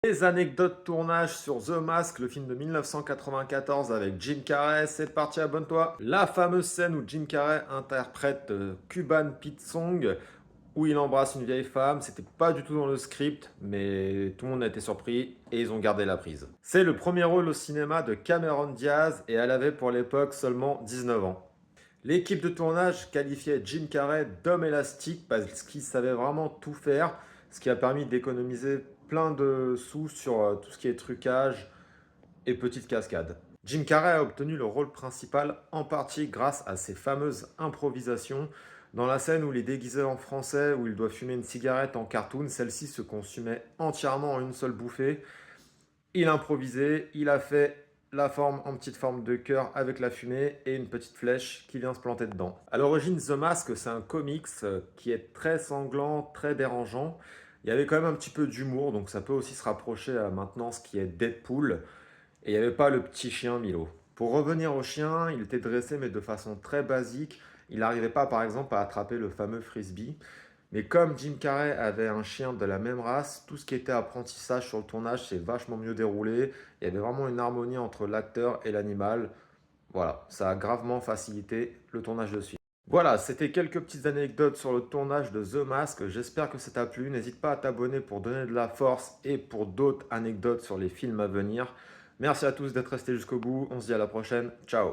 Les anecdotes tournage sur The Mask, le film de 1994 avec Jim Carrey, c'est parti, abonne-toi. La fameuse scène où Jim Carrey interprète Cuban Pete Song, où il embrasse une vieille femme, c'était pas du tout dans le script, mais tout le monde a été surpris et ils ont gardé la prise. C'est le premier rôle au cinéma de Cameron Diaz et elle avait pour l'époque seulement 19 ans. L'équipe de tournage qualifiait Jim Carrey d'homme élastique parce qu'il savait vraiment tout faire, ce qui a permis d'économiser plein de sous sur tout ce qui est trucage et petites cascades. Jim Carrey a obtenu le rôle principal en partie grâce à ses fameuses improvisations. Dans la scène où il est déguisé en français, où il doit fumer une cigarette en cartoon, celle-ci se consumait entièrement en une seule bouffée. Il a improvisé, il a fait la forme en petite forme de cœur avec la fumée et une petite flèche qui vient se planter dedans. À l'origine, The Mask, c'est un comics qui est très sanglant, très dérangeant. Il y avait quand même un petit peu d'humour, donc ça peut aussi se rapprocher à maintenant ce qui est Deadpool. Et il n'y avait pas le petit chien Milo. Pour revenir au chien, il était dressé mais de façon très basique. Il n'arrivait pas par exemple à attraper le fameux frisbee. Mais comme Jim Carrey avait un chien de la même race, tout ce qui était apprentissage sur le tournage s'est vachement mieux déroulé. Il y avait vraiment une harmonie entre l'acteur et l'animal. Voilà, ça a gravement facilité le tournage de ce film. Voilà, c'était quelques petites anecdotes sur le tournage de The Mask. J'espère que ça t'a plu. N'hésite pas à t'abonner pour donner de la force et pour d'autres anecdotes sur les films à venir. Merci à tous d'être restés jusqu'au bout. On se dit à la prochaine. Ciao.